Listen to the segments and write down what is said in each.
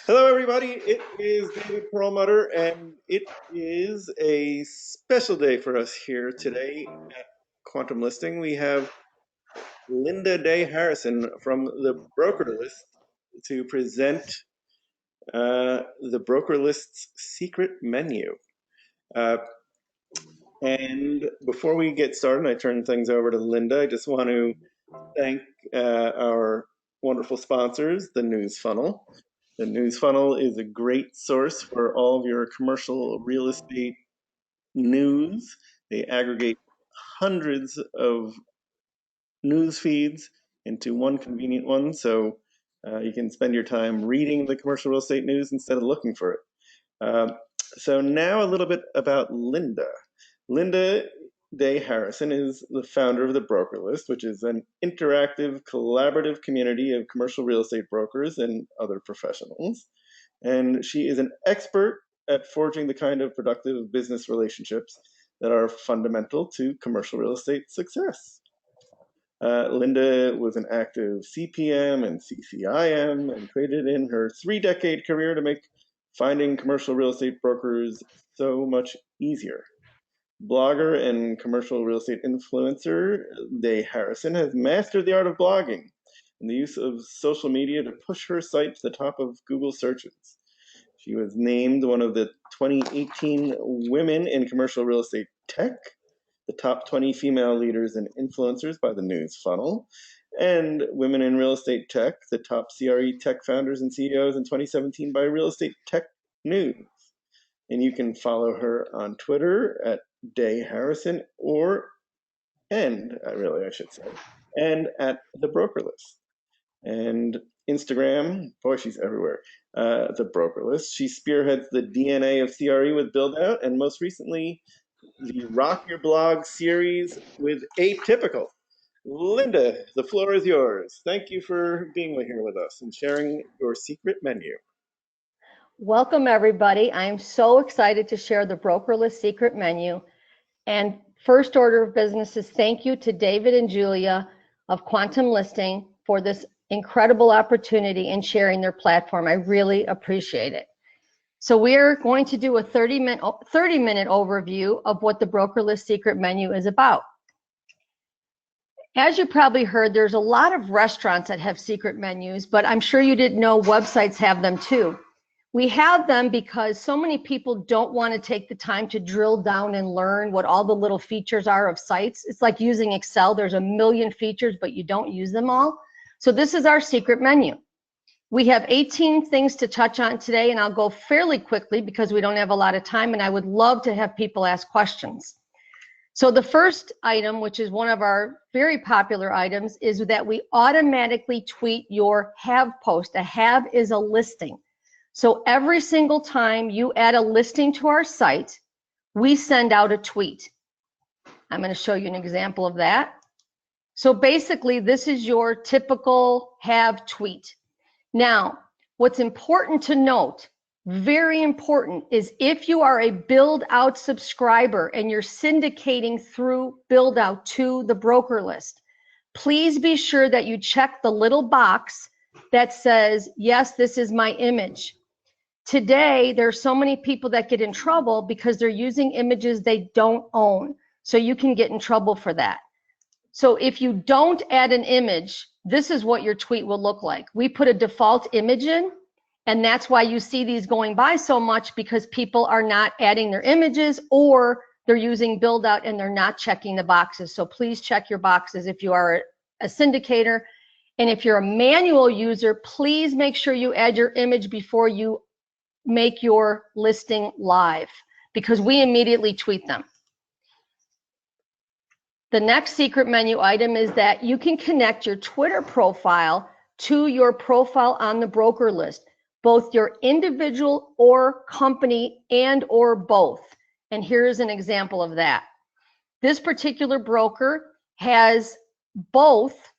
Hello, everybody. It is David Perlmutter, and it is a special day for us here today at Quantum Listing. We have Linda Day Harrison from the Broker List to present the Broker List's secret menu. Uh, and before we get started, I turn things over to Linda. I just want to thank our wonderful sponsors, the News Funnel. The News Funnel is a great source for all of your commercial real estate news. They aggregate hundreds of news feeds into one convenient one, so you can spend your time reading the commercial real estate news instead of looking for it. So now a little bit about Linda. Linda Day Harrison is the founder of the Broker List, which is an interactive, collaborative community of commercial real estate brokers and other professionals. And she is an expert at forging the kind of productive business relationships that are fundamental to commercial real estate success. Linda was an active CPM and CCIM and traded in her 3-decade career to make finding commercial real estate brokers so much easier. Blogger and commercial real estate influencer Day Harrison has mastered the art of blogging and the use of social media to push her site to the top of Google searches. She was named one of the 2018 Women in Commercial Real Estate Tech, the top 20 female leaders and influencers by the News Funnel, and Women in Real Estate Tech, the top CRE tech founders and CEOs in 2017 by Real Estate Tech News. And you can follow her on Twitter at Day Harrison and at the Broker List. And Instagram, boy, she's everywhere. The Broker List. She spearheads the DNA of CRE with Build Out, and most recently, the Rock Your Blog series with Atypical. Linda, the floor is yours. Thank you for being here with us and sharing your secret menu. Welcome, everybody. I'm so excited to share the Broker List secret menu. And first order of business is thank you to David and Julia of Quantum Listing for this incredible opportunity in sharing their platform. I really appreciate it. So we're going to do a 30-minute overview of what the Broker List secret menu is about. As you probably heard, there's a lot of restaurants that have secret menus, but I'm sure you didn't know websites have them too. We have them because so many people don't want to take the time to drill down and learn what all the little features are of sites. It's like using Excel. There's a million features, but you don't use them all. So this is our secret menu. We have 18 things to touch on today, and I'll go fairly quickly because we don't have a lot of time, and I would love to have people ask questions. So the first item, which is one of our very popular items, is that we automatically tweet your have post. A have is a listing. So every single time you add a listing to our site, we send out a tweet. I'm going to show you an example of that. So basically, this is your typical have tweet. Now, what's important to note, very important, is if you are a Build Out subscriber and you're syndicating through Build Out to the Broker List, please be sure that you check the little box that says, yes, this is my image. Today, there's so many people that get in trouble because they're using images they don't own. So you can get in trouble for that. So if you don't add an image, this is what your tweet will look like. We put a default image in, and that's why you see these going by so much, because people are not adding their images or they're using Build Out and they're not checking the boxes. So please check your boxes if you are a syndicator. And if you're a manual user, please make sure you add your image before you make your listing live, because we immediately tweet them. The next secret menu item is that you can connect your Twitter profile to your profile on the Broker List, both your individual or company and or both. And here's an example of that. This particular broker has both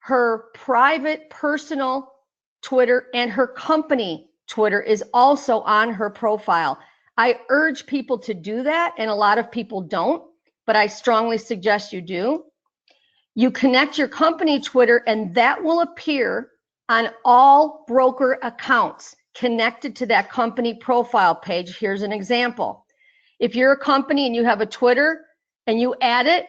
her private personal Twitter and her company Twitter is also on her profile. I urge people to do that, and a lot of people don't, but I strongly suggest you do. You connect your company Twitter, and that will appear on all broker accounts. connected to that company profile page. Here's an example. If you're a company and you have a Twitter and you add it,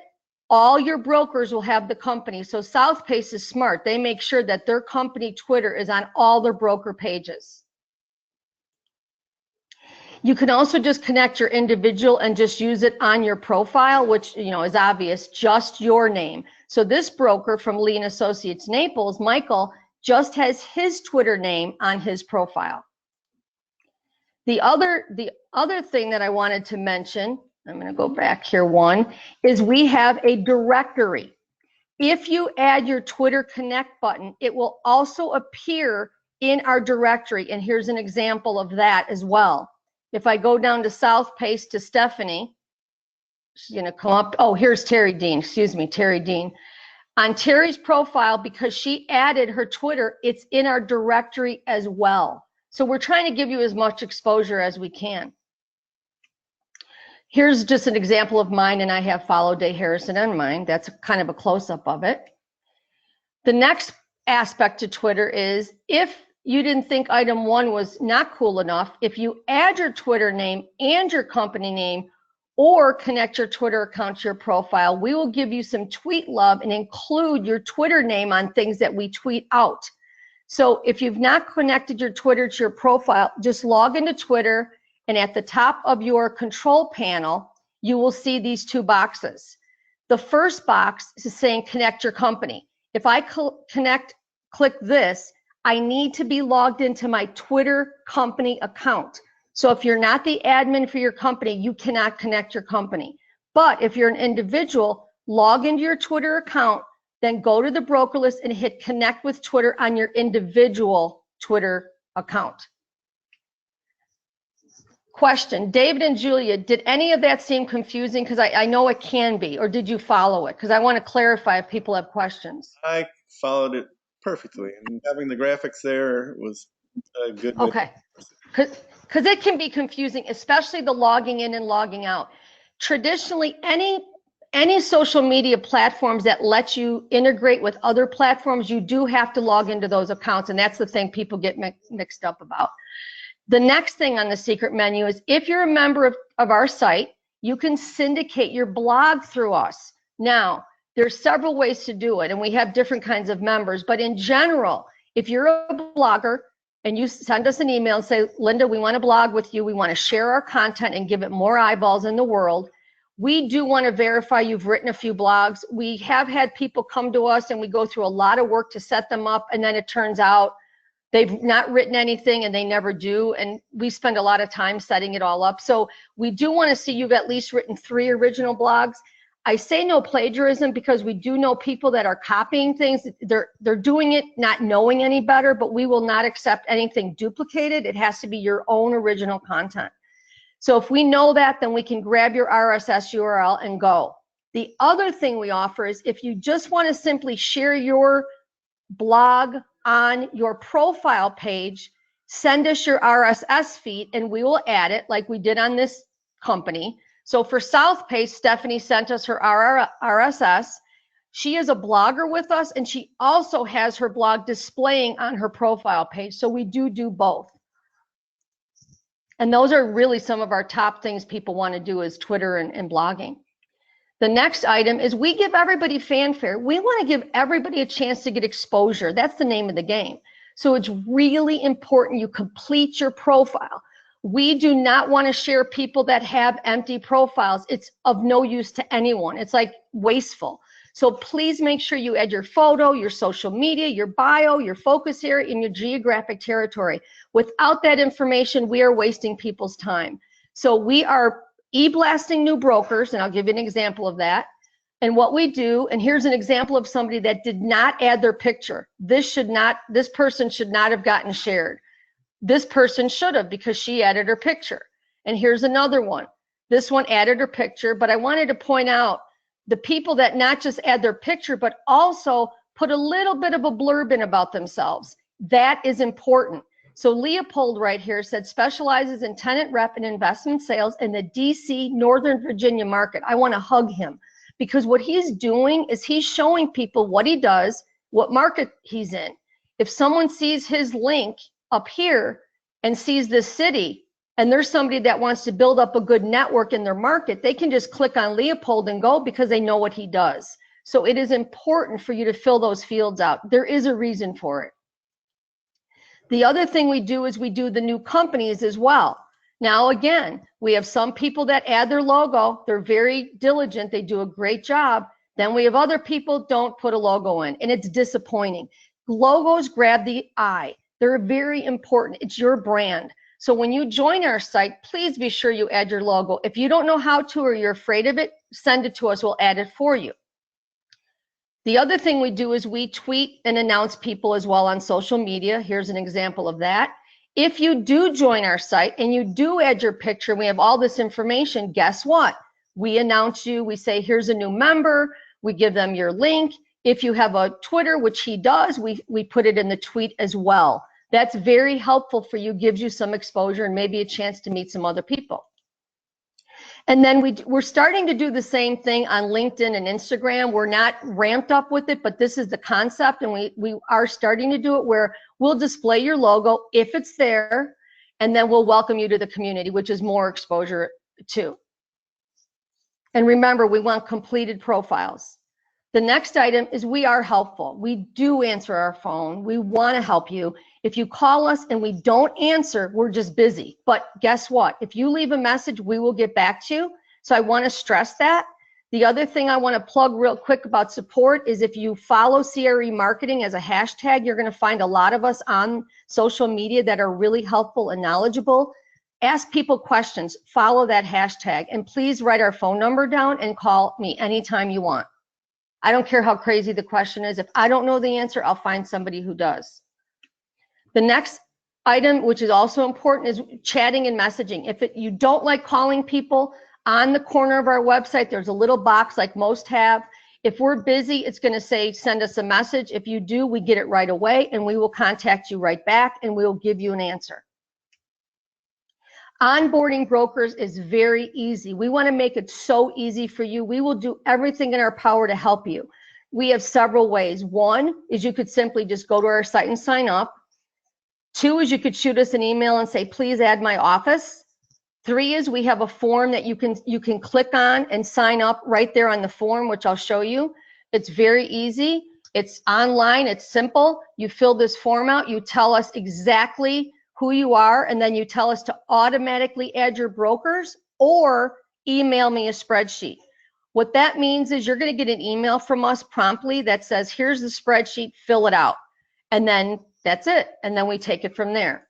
all your brokers will have the company. So Southpace is smart. They make sure that their company Twitter is on all their broker pages. You can also just connect your individual and just use it on your profile, which is obvious, just your name. So this broker from Lee & Associates Naples, Michael, just has his Twitter name on his profile. The other thing that I wanted to mention, I'm going to go back here one, is we have a directory. If you add your Twitter Connect button, it will also appear in our directory. And here's an example of that as well. If I go down to Southpace to Stephanie, she's going to come up. Oh, here's Terry Dean. Excuse me, Terry Dean. On Terry's profile, because she added her Twitter, it's in our directory as well. So we're trying to give you as much exposure as we can. Here's just an example of mine, and I have Follow Day Harrison on mine. That's kind of a close-up of it. The next aspect to Twitter is, if you didn't think item 1 was not cool enough, if you add your Twitter name and your company name or connect your Twitter account to your profile, we will give you some tweet love and include your Twitter name on things that we tweet out. So if you've not connected your Twitter to your profile, just log into Twitter, and at the top of your control panel, you will see these 2 boxes. The first box is saying connect your company. If I click this, I need to be logged into my Twitter company account. So if you're not the admin for your company, you cannot connect your company. But if you're an individual, log into your Twitter account, then go to the broker list and hit connect with Twitter on your individual Twitter account. Question, David and Julia, did any of that seem confusing? Because I know it can be, or did you follow it? Because I want to clarify if people have questions. I followed it perfectly, and having the graphics there was a good way. Okay, because it can be confusing, especially the logging in and logging out. Traditionally, any social media platforms that let you integrate with other platforms, you do have to log into those accounts, and that's the thing people get mixed up about. The next thing on the secret menu is, if you're a member of our site, you can syndicate your blog through us. Now, there's several ways to do it, and we have different kinds of members, but in general, if you're a blogger and you send us an email and say, Linda, we want to blog with you, we want to share our content and give it more eyeballs in the world, we do want to verify you've written a few blogs. We have had people come to us and we go through a lot of work to set them up, and then it turns out they've not written anything and they never do, and we spend a lot of time setting it all up. So we do want to see you've at least written 3 original blogs. I say no plagiarism because we do know people that are copying things. They're doing it not knowing any better, but we will not accept anything duplicated. It has to be your own original content. So if we know that, then we can grab your RSS URL and go. The other thing we offer is, if you just want to simply share your blog on your profile page, send us your RSS feed and we will add it like we did on this company. So for Southpace, Stephanie sent us her RSS. She is a blogger with us, and she also has her blog displaying on her profile page. So we do both. And those are really some of our top things people want to do, is Twitter and blogging. The next item is, we give everybody fanfare. We want to give everybody a chance to get exposure. That's the name of the game. So it's really important you complete your profile. We do not want to share people that have empty profiles. It's of no use to anyone. It's like wasteful. So please make sure you add your photo, your social media, your bio, your focus area, and your geographic territory. Without that information, we are wasting people's time. So we are e-blasting new brokers, and I'll give you an example of that. And what we do, and here's an example of somebody that did not add their picture. This person should not have gotten shared. This person should have, because she added her picture. And here's another one. This one added her picture, but I wanted to point out the people that not just add their picture, but also put a little bit of a blurb in about themselves. That is important. So Leopold right here said, specializes in tenant rep and investment sales in the DC, Northern Virginia market. I want to hug him, because what he's doing is he's showing people what he does, what market he's in. If someone sees his link up here, and sees this city, and there's somebody that wants to build up a good network in their market, they can just click on Leopold and go because they know what he does. So it is important for you to fill those fields out. There is a reason for it. The other thing we do is we do the new companies as well. Now, again, we have some people that add their logo. They're very diligent. They do a great job. Then we have other people don't put a logo in, and it's disappointing. Logos grab the eye. They're very important. It's your brand. So when you join our site, please be sure you add your logo. If you don't know how to or you're afraid of it, send it to us. We'll add it for you. The other thing we do is we tweet and announce people as well on social media. Here's an example of that. If you do join our site and you do add your picture, we have all this information, guess what? We announce you, we say, here's a new member, we give them your link. If you have a Twitter, which he does, we put it in the tweet as well. That's very helpful for you, gives you some exposure and maybe a chance to meet some other people. And then we're starting to do the same thing on LinkedIn and Instagram. We're not ramped up with it, but this is the concept, and we are starting to do it where we'll display your logo if it's there, and then we'll welcome you to the community, which is more exposure too. And remember, we want completed profiles. The next item is we are helpful. We do answer our phone. We want to help you. If you call us and we don't answer, we're just busy. But guess what? If you leave a message, we will get back to you. So I want to stress that. The other thing I want to plug real quick about support is if you follow CRE marketing as a hashtag, you're going to find a lot of us on social media that are really helpful and knowledgeable. Ask people questions, follow that hashtag, and please write our phone number down and call me anytime you want. I don't care how crazy the question is. If I don't know the answer, I'll find somebody who does. The next item, which is also important, is chatting and messaging. If you don't like calling people, on the corner of our website, there's a little box like most have. If we're busy, it's going to say, send us a message. If you do, we get it right away, and we will contact you right back, and we will give you an answer. Onboarding brokers is very easy. We want to make it so easy for you. We will do everything in our power to help you. We have several ways. One is you could simply just go to our site and sign up. Two is you could shoot us an email and say, please add my office. Three is we have a form that you can click on and sign up right there on the form, which I'll show you. It's very easy. It's online. It's simple. You fill this form out. You tell us exactly who you are, and then you tell us to automatically add your brokers or email me a spreadsheet. What that means is you're going to get an email from us promptly that says, here's the spreadsheet, fill it out. And then that's it. And then we take it from there.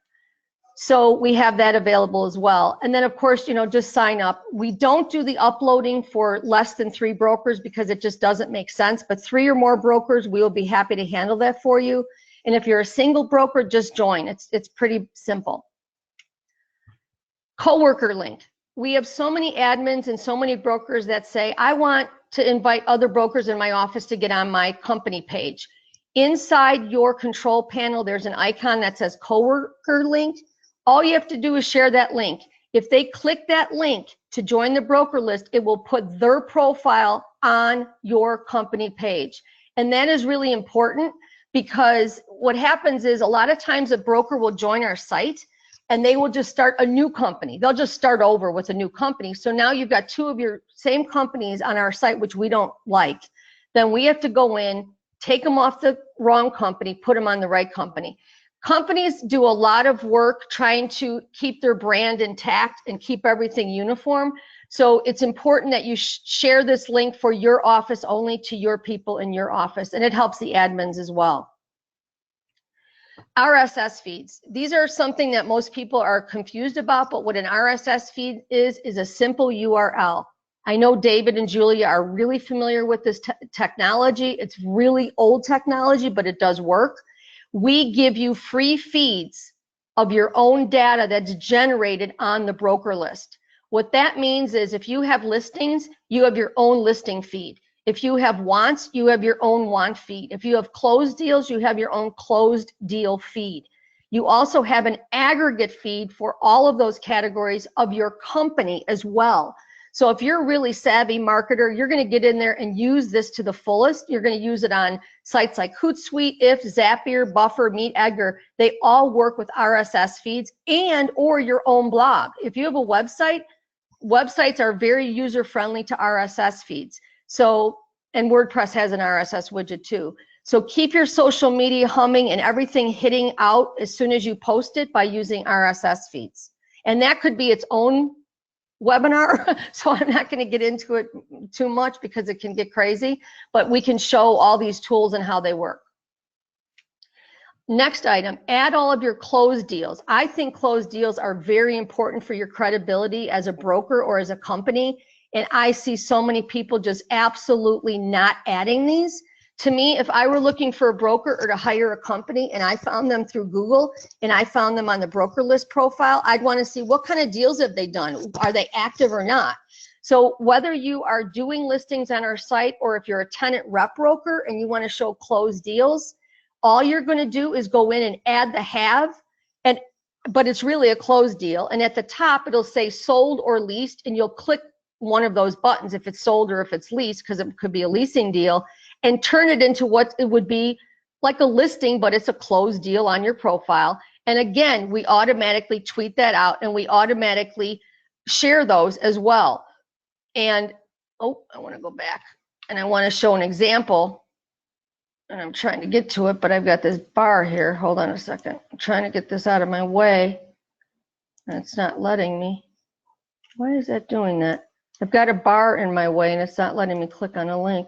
So we have that available as well. And then of course, just sign up. We don't do the uploading for less than 3 brokers because it just doesn't make sense, but 3 or more brokers, we will be happy to handle that for you. And if you're a single broker, just join. It's pretty simple. Coworker link. We have so many admins and so many brokers that say, I want to invite other brokers in my office to get on my company page. Inside your control panel, there's an icon that says coworker link. All you have to do is share that link. If they click that link to join the broker list, it will put their profile on your company page. And that is really important, because what happens is a lot of times a broker will join our site and they will just start a new company. They'll just start over with a new company. So now you've got 2 of your same companies on our site, which we don't like. Then we have to go in, take them off the wrong company, put them on the right company. Companies do a lot of work trying to keep their brand intact and keep everything uniform. So it's important that you share this link for your office only to your people in your office, and it helps the admins as well. RSS feeds. These are something that most people are confused about, but what an RSS feed is a simple URL. I know David and Julia are really familiar with this technology. It's really old technology, but it does work. We give you free feeds of your own data that's generated on the broker list. What that means is if you have listings, you have your own listing feed. If you have wants, you have your own want feed. If you have closed deals, you have your own closed deal feed. You also have an aggregate feed for all of those categories of your company as well. So if you're a really savvy marketer, you're going to get in there and use this to the fullest. You're going to use it on sites like Hootsuite, If, Zapier, Buffer, Meet Edgar. They all work with RSS feeds and or your own blog. If you have a website, websites are very user-friendly to RSS feeds. So, and WordPress has an RSS widget too. So keep your social media humming and everything hitting out as soon as you post it by using RSS feeds. And that could be its own webinar, so I'm not going to get into it too much because it can get crazy, but we can show all these tools and how they work. Next item, add all of your closed deals. I think closed deals are very important for your credibility as a broker or as a company, and I see so many people just absolutely not adding these. To me, if I were looking for a broker or to hire a company and I found them through Google and I found them on the broker list profile, I'd want to see what kind of deals have they done? Are they active or not? So whether you are doing listings on our site or if you're a tenant rep broker and you want to show closed deals, all you're going to do is go in and add the have, but it's really a closed deal. And at the top, it'll say sold or leased, and you'll click one of those buttons if it's sold or if it's leased, because it could be a leasing deal, and turn it into what it would be like a listing, but it's a closed deal on your profile. And again, we automatically tweet that out and we automatically share those as well. And, oh, I want to go back and I want to show an example. And I'm trying to get to it, but I've got this bar here. Hold on a second. I'm trying to get this out of my way and it's not letting me. Why is that doing that? I've got a bar in my way and it's not letting me click on a link.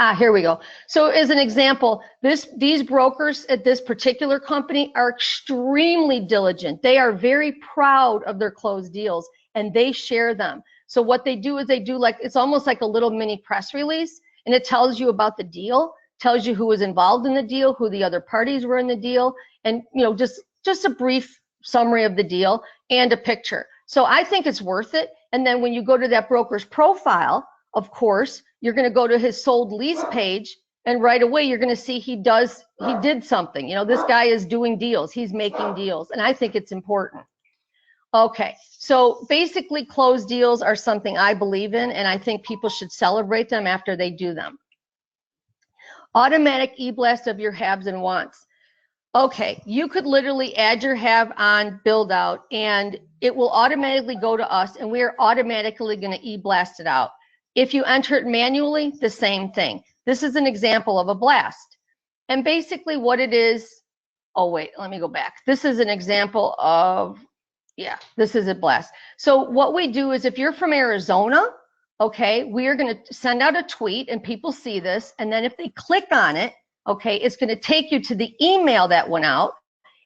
Ah, here we go. So as an example, these brokers at this particular company are extremely diligent. They are very proud of their closed deals and they share them. So what they do is they do like, it's almost like a little mini press release, and it tells you about the deal, tells you who was involved in the deal, who the other parties were in the deal, and just a brief summary of the deal and a picture. So I think it's worth it. And then when you go to that broker's profile, of course, you're going to go to his sold lease page, and right away you're going to see he did something. This guy is doing deals, he's making deals, and I think it's important. Okay, so basically closed deals are something I believe in, and I think people should celebrate them after they do them. Automatic e-blast of your haves and wants. Okay, you could literally add your have on build out and it will automatically go to us and we're automatically going to e-blast it out. If you enter it manually, the same thing. This is an example of a blast. And basically what it is, oh wait, let me go back. This is an example of, yeah, this is a blast. So what we do is if you're from Arizona, okay, we are going to send out a tweet and people see this, and then if they click on it, okay, it's going to take you to the email that went out,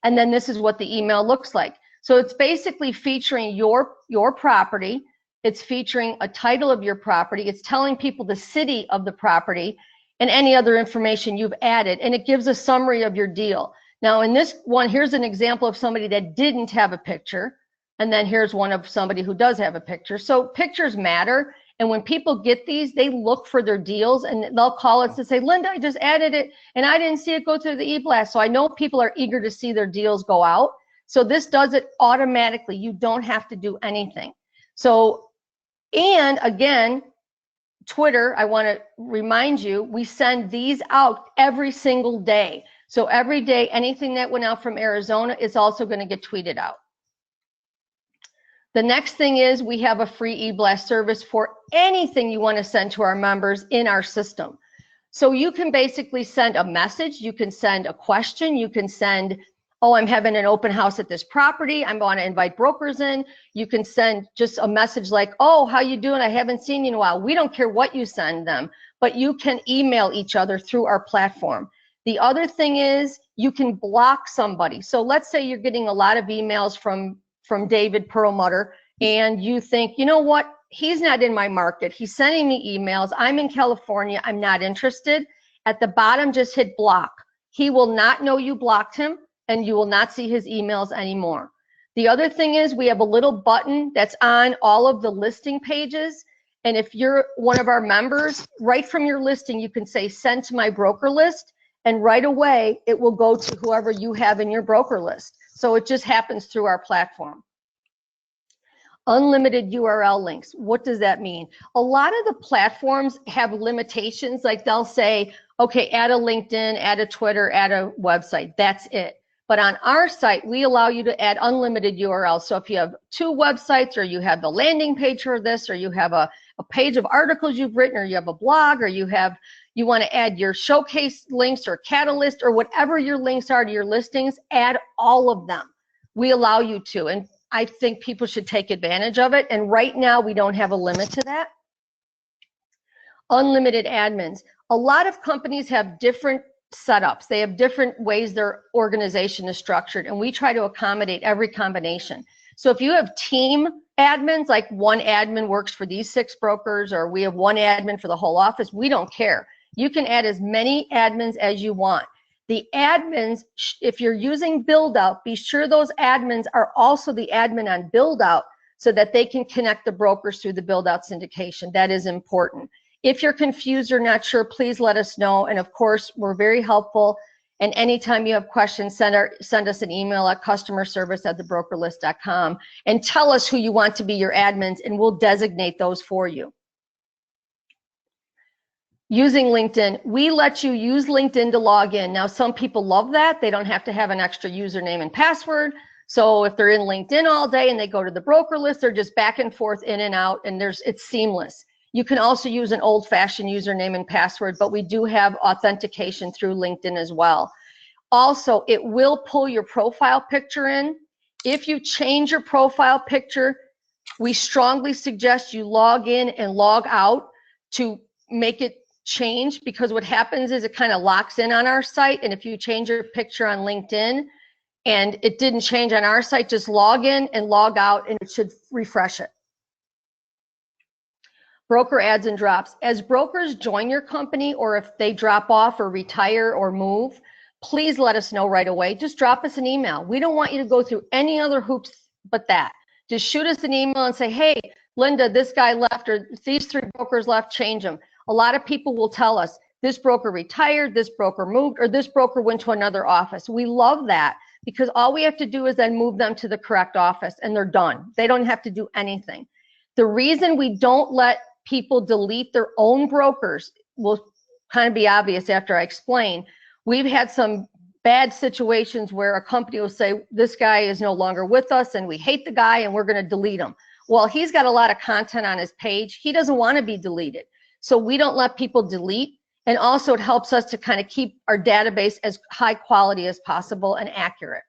and then this is what the email looks like. So it's basically featuring your property, it's featuring a title of your property, it's telling people the city of the property and any other information you've added, and it gives a summary of your deal. Now in this one, here's an example of somebody that didn't have a picture, and then here's one of somebody who does have a picture. So pictures matter. And when people get these, they look for their deals and they'll call us and say, Linda, I just added it and I didn't see it go through the e-blast. So I know people are eager to see their deals go out. So this does it automatically. You don't have to do anything. So, and again, Twitter, I want to remind you, we send these out every single day. So every day, anything that went out from Arizona is also going to get tweeted out. The next thing is we have a free e-blast service for anything you want to send to our members in our system. So you can basically send a message, you can send a question, you can send, oh, I'm having an open house at this property, I want to invite brokers in. You can send just a message like, oh, how you doing? I haven't seen you in a while. We don't care what you send them, but you can email each other through our platform. The other thing is you can block somebody. So let's say you're getting a lot of emails from David Perlmutter, and you think, you know what, he's not in my market, he's sending me emails, I'm in California, I'm not interested. At the bottom, just hit block. He will not know you blocked him, and you will not see his emails anymore. The other thing is we have a little button that's on all of the listing pages, and if you're one of our members, right from your listing, you can say send to my broker list, and right away it will go to whoever you have in your broker list. So it just happens through our platform. Unlimited URL links. What does that mean? A lot of the platforms have limitations, like they'll say, okay, add a LinkedIn, add a Twitter, add a website. That's it. But on our site, we allow you to add unlimited URLs. So if you have 2 websites, or you have the landing page for this, or you have a page of articles you've written, or you have a blog, or you want to add your showcase links or catalyst or whatever your links are to your listings, add all of them. We allow you to, and I think people should take advantage of it. And right now we don't have a limit to that. Unlimited admins. A lot of companies have different setups. They have different ways their organization is structured, and we try to accommodate every combination. So if you have team admins, like one admin works for these 6 brokers, or we have one admin for the whole office, we don't care. You can add as many admins as you want. The admins, if you're using Build Out, be sure those admins are also the admin on Build Out, so that they can connect the brokers through the Build Out syndication. That is important. If you're confused or not sure, please let us know. And of course, we're very helpful. And anytime you have questions, send us an email at customerservice@thebrokerlist.com and tell us who you want to be your admins, and we'll designate those for you. Using LinkedIn, we let you use LinkedIn to log in. Now, some people love that. They don't have to have an extra username and password. So if they're in LinkedIn all day and they go to the broker list, they're just back and forth, in and out, and it's seamless. You can also use an old-fashioned username and password, but we do have authentication through LinkedIn as well. Also, it will pull your profile picture in. If you change your profile picture, we strongly suggest you log in and log out to make it change, because what happens is it kind of locks in on our site. And if you change your picture on LinkedIn and it didn't change on our site, just log in and log out and it should refresh it. Broker adds and drops. As brokers join your company, or if they drop off or retire or move, please let us know right away. Just drop us an email. We don't want you to go through any other hoops but that. Just shoot us an email and say, hey, Linda, this guy left, or these 3 brokers left, change them. A lot of people will tell us, this broker retired, this broker moved, or this broker went to another office. We love that, because all we have to do is then move them to the correct office and they're done. They don't have to do anything. The reason we don't let people delete their own brokers will kind of be obvious after I explain. We've had some bad situations where a company will say, this guy is no longer with us and we hate the guy and we're going to delete him. Well, he's got a lot of content on his page. He doesn't want to be deleted. So we don't let people delete. And also it helps us to kind of keep our database as high quality as possible and accurate.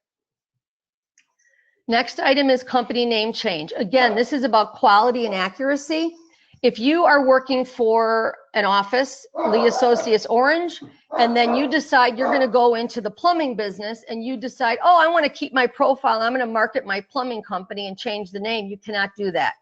Next item is company name change. Again, this is about quality and accuracy. If you are working for an office, Lee Associates Orange, and then you decide you're going to go into the plumbing business, and you decide, oh, I want to keep my profile, I'm going to market my plumbing company and change the name, you cannot do that.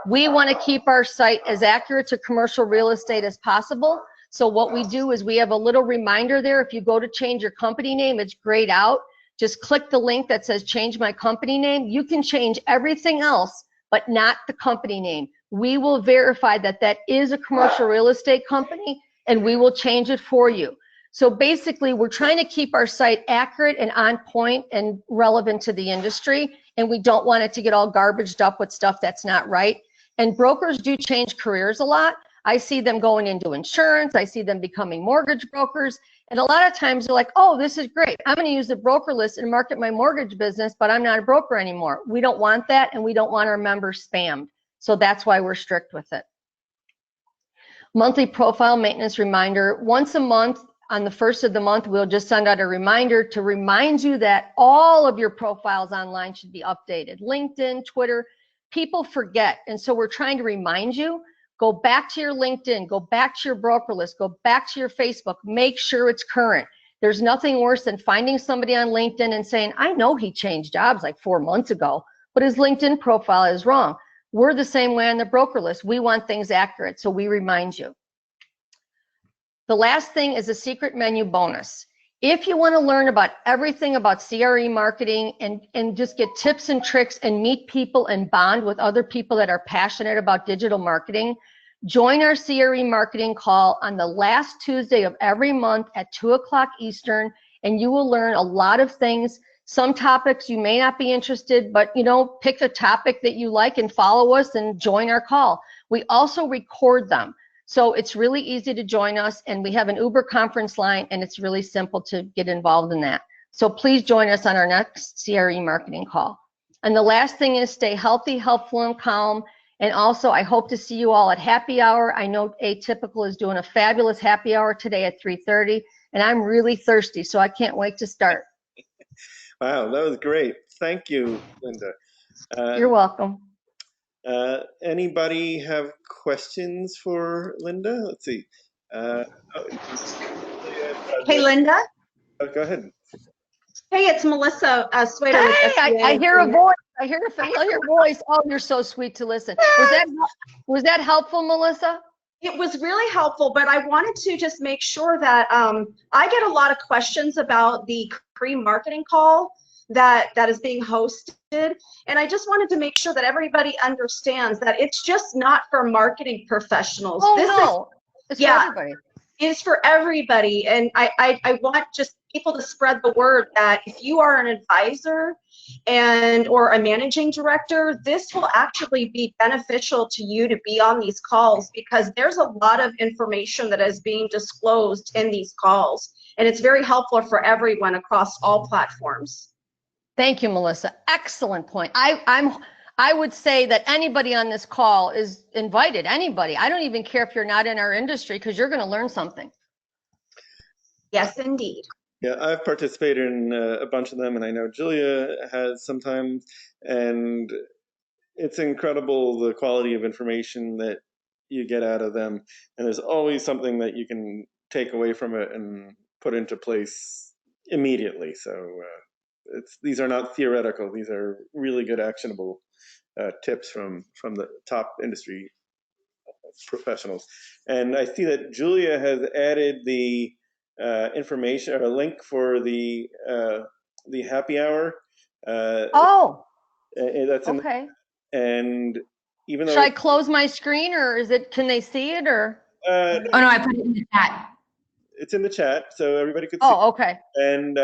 We want to keep our site as accurate to commercial real estate as possible. So what we do is we have a little reminder there. If you go to change your company name, it's grayed out. Just click the link that says change my company name. You can change everything else, but not the company name. We will verify that that is a commercial real estate company, and we will change it for you. So basically, we're trying to keep our site accurate and on point and relevant to the industry, and we don't want it to get all garbaged up with stuff that's not right. And brokers do change careers a lot. I see them going into insurance. I see them becoming mortgage brokers. And a lot of times they're like, oh, this is great. I'm going to use the broker list and market my mortgage business, but I'm not a broker anymore. We don't want that, and we don't want our members spammed. So that's why we're strict with it. Monthly profile maintenance reminder. Once a month, on the first of the month, we'll just send out a reminder to remind you that all of your profiles online should be updated. LinkedIn, Twitter, people forget. And so we're trying to remind you, go back to your LinkedIn, go back to your broker list, go back to your Facebook, make sure it's current. There's nothing worse than finding somebody on LinkedIn and saying, I know he changed jobs like 4 months ago, but his LinkedIn profile is wrong. We're the same way on the broker list. We want things accurate, so we remind you. The last thing is a secret menu bonus. If you want to learn about everything about CRE marketing and just get tips and tricks and meet people and bond with other people that are passionate about digital marketing, join our CRE marketing call on the last Tuesday of every month at 2 o'clock Eastern, and you will learn a lot of things. Some topics you may not be interested, but pick a topic that you like and follow us and join our call. We also record them. So it's really easy to join us, and we have an Uber conference line, and it's really simple to get involved in that. So please join us on our next CRE marketing call. And the last thing is stay healthy, helpful, and calm. And also, I hope to see you all at happy hour. I know Atypical is doing a fabulous happy hour today at 3:30, and I'm really thirsty, so I can't wait to start. Wow, that was great. Thank you, Linda. You're welcome. Anybody have questions for Linda? Let's see. Hey, Linda. Go ahead. Hey, it's Melissa Swader Hey, with SBA. I hear a voice. I hear a familiar voice. Oh, you're so sweet to listen. Was that helpful, Melissa? It was really helpful, but I wanted to just make sure that I get a lot of questions about the pre-marketing call that is being hosted, and I just wanted to make sure that everybody understands that it's just not for marketing professionals. Oh, no. It's for everybody. It's for everybody, and I want just people to spread the word that if you are an advisor or a managing director, this will actually be beneficial to you to be on these calls, because there's a lot of information that is being disclosed in these calls, and it's very helpful for everyone across all platforms. Thank you, Melissa. Excellent point. I would say that anybody on this call is invited. Anybody. I don't even care if you're not in our industry, because you're going to learn something. Yes, indeed. Yeah, I've participated in a bunch of them, and I know Julia has sometimes, and it's incredible the quality of information that you get out of them, and there's always something that you can take away from it and put into place immediately. So these are not theoretical. These are really good, actionable tips from the top industry professionals. And I see that Julia has added the information or a link for the happy hour. That's in okay. And even though should I close my screen, or can they see it, or? Oh no, I put it in the chat. It's in the chat, so everybody could see. Oh, okay. And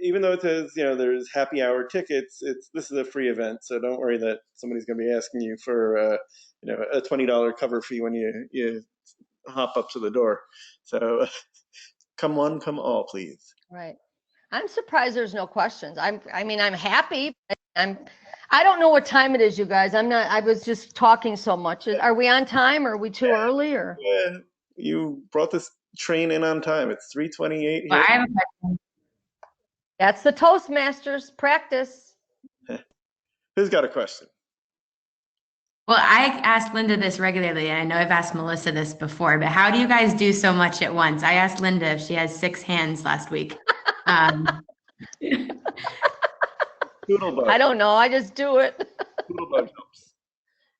even though it says, there's happy hour tickets, this is a free event, so don't worry that somebody's going to be asking you for a $20 cover fee when you hop up to the door. So come one, come all, please. Right. I'm surprised there's no questions. I'm happy. I don't know what time it is, you guys. I was just talking so much. Are we on time, or are we too early, or? Yeah, you brought this train in on time. It's 3:28 here. Well, I have a question. That's the Toastmasters practice. Who's got a question? Well, I ask Linda this regularly, and I know I've asked Melissa this before, but how do you guys do so much at once? I asked Linda if she has 6 hands last week. Toodlebug. I don't know. I just do it. Toodlebug helps.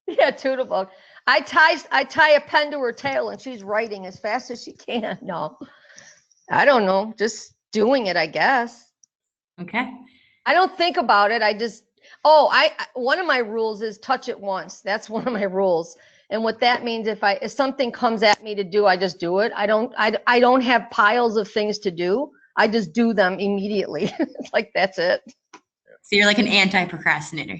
Yeah, Toodlebug. I tie a pen to her tail, and she's writing as fast as she can. No, I don't know. Just doing it, I guess. Okay. I don't think about it. One of my rules is touch it once. That's one of my rules. And what that means, if something comes at me to do, I just do it. I don't have piles of things to do. I just do them immediately. Like, that's it. So you're like an anti-procrastinator.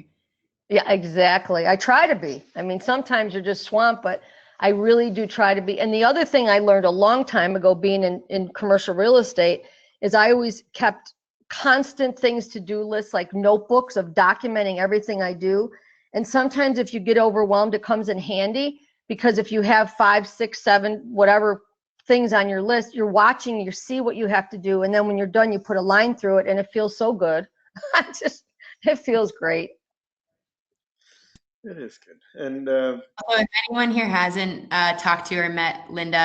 Yeah, exactly. I try to be. Sometimes you're just swamped, but I really do try to be. And the other thing I learned a long time ago, being in commercial real estate, is I always kept constant things to do lists, like notebooks of documenting everything I do. And sometimes if you get overwhelmed, it comes in handy, because if you have 5, 6, 7, whatever things on your list, you're watching, you see what you have to do. And then when you're done, you put a line through it, and it feels so good. It feels great. It is good. And if anyone here hasn't talked to or met Linda,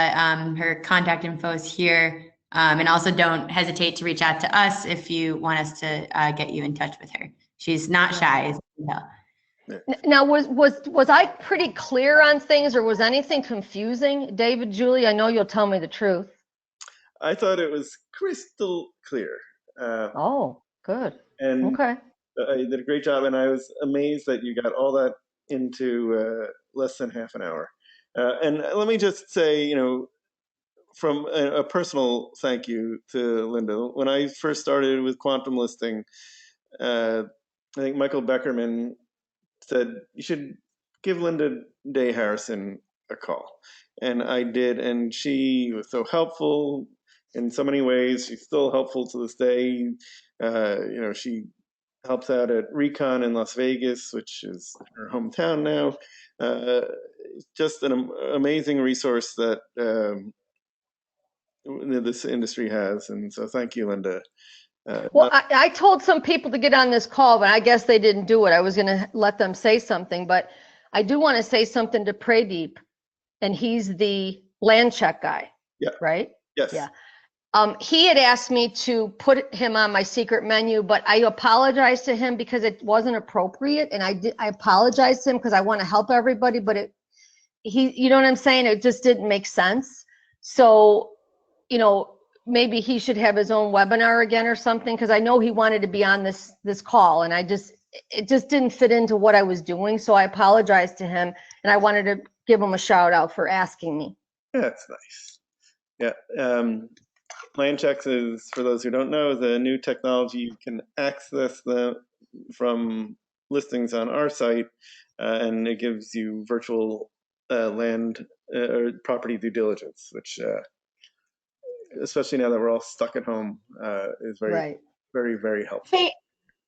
her contact info is here. And also don't hesitate to reach out to us if you want us to get you in touch with her. She's not shy, as you can tell. Now, was I pretty clear on things, or was anything confusing? David, Julie, I know you'll tell me the truth. I thought it was crystal clear. Oh, good. And okay. You did a great job, and I was amazed that you got all that into less than half an hour. And let me just say, from a personal thank you to Linda. When I first started with Quantum Listing, I think Michael Beckerman said, you should give Linda Day Harrison a call. And I did, and she was so helpful in so many ways. She's still helpful to this day. She helps out at Recon in Las Vegas, which is her hometown now. Just an amazing resource that this industry has. And so thank you, Linda. Well, I told some people to get on this call, but I guess they didn't do it. I was going to let them say something, but I do want to say something to Pradeep, and he's the land check guy, Yeah. right? Yes. Yeah. He had asked me to put him on my secret menu, but I apologized to him because it wasn't appropriate, and I apologized to him because I want to help everybody, but you know what I'm saying? It just didn't make sense. So, maybe he should have his own webinar again or something, because I know he wanted to be on this call, and it just didn't fit into what I was doing. So I apologized to him, and I wanted to give him a shout out for asking me. Yeah, that's nice. Yeah. Land checks is, for those who don't know, the new technology. You can access them from listings on our site, and it gives you virtual land or property due diligence, which, especially now that we're all stuck at home, is very, Right. very, very helpful. Hey,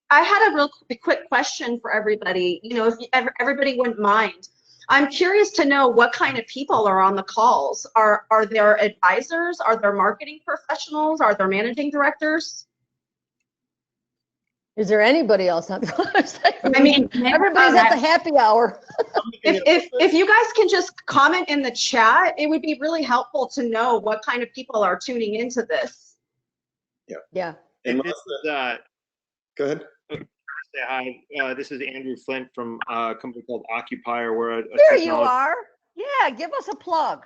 I had a real quick question for everybody. If everybody wouldn't mind, I'm curious to know what kind of people are on the calls. Are there advisors? Are there marketing professionals? Are there managing directors? Is there anybody else on the call? I mean, everybody's at the happy hour. If you guys can just comment in the chat, it would be really helpful to know what kind of people are tuning into this. Yeah. And go ahead. Say hi. This is Andrew Flint from a company called Occupier. We're a There you are. Yeah, give us a plug.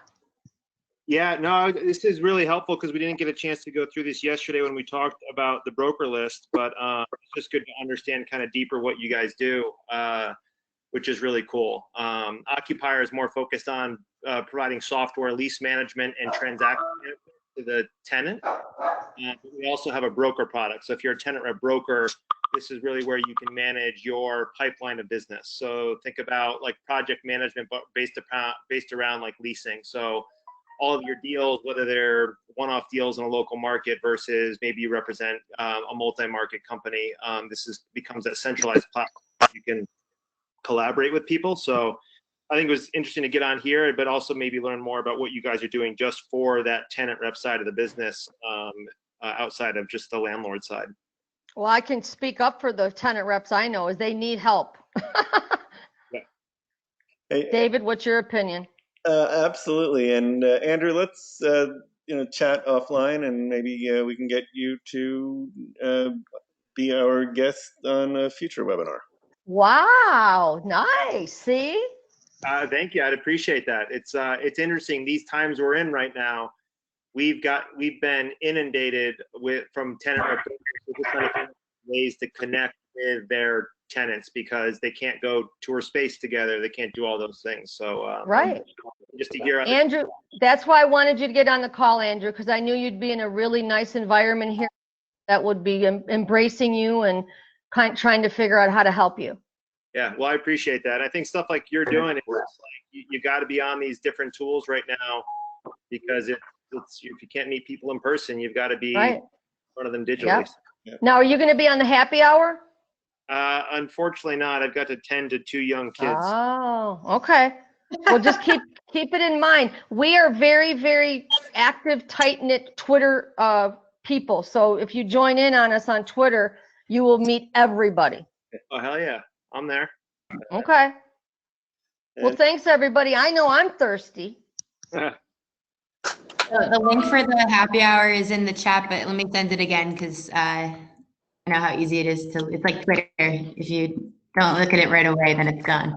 Yeah, no, this is really helpful because we didn't get a chance to go through this yesterday when we talked about the broker list, but it's just good to understand kind of deeper what you guys do, which is really cool. Occupier is more focused on providing software, lease management, and transaction management to the tenant. We also have a broker product. So if you're a tenant or a broker, this is really where you can manage your pipeline of business. So think about like project management, but based around like leasing. So all of your deals, whether they're one-off deals in a local market versus maybe you represent a multi-market company, becomes that centralized platform. You can collaborate with people. So I think it was interesting to get on here, but also maybe learn more about what you guys are doing just for that tenant rep side of the business, outside of just the landlord side. Well, I can speak up for the tenant reps I know is they need help. Yeah. Hey, David, what's your opinion? Absolutely. And Andrew, let's chat offline, and maybe we can get you to be our guest on a future webinar. Wow, nice. See? Thank you. I'd appreciate that. It's interesting. These times we're in right now, we've been inundated from tenant representatives ways to connect with their tenants because they can't go tour space together. They can't do all those things. So right. Just to hear Andrew, that's why I wanted you to get on the call, Andrew, because I knew you'd be in a really nice environment here that would be embracing you and trying to figure out how to help you. Yeah, well, I appreciate that. I think stuff like you're doing, it's like you got to be on these different tools right now because it's if you can't meet people in person, you've got to be in front of them digitally. Yep. Now, are you going to be on the happy hour? Unfortunately not. I've got to tend to 2 young kids. Oh, okay. Well, just keep it in mind. We are very, very active, tight-knit Twitter people. So if you join in on us on Twitter, you will meet everybody. Oh, hell yeah. I'm there. Okay. Well, thanks, everybody. I know I'm thirsty. The link for the happy hour is in the chat, but let me send it again because I know how easy it is to, it's like Twitter. If you don't look at it right away, then it's gone.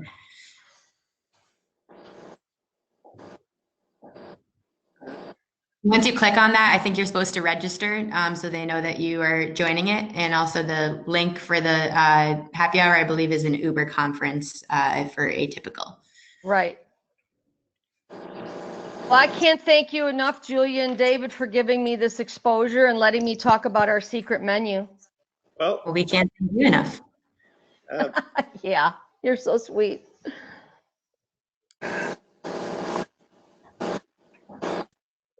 Once you click on that, I think you're supposed to register so they know that you are joining it. And also the link for the happy hour, I believe, is an Uber conference for Atypical. Right. Well, I can't thank you enough, Julia and David, for giving me this exposure and letting me talk about our secret menu. Well, Well, we can't thank you enough. uh, Yeah, you're so sweet.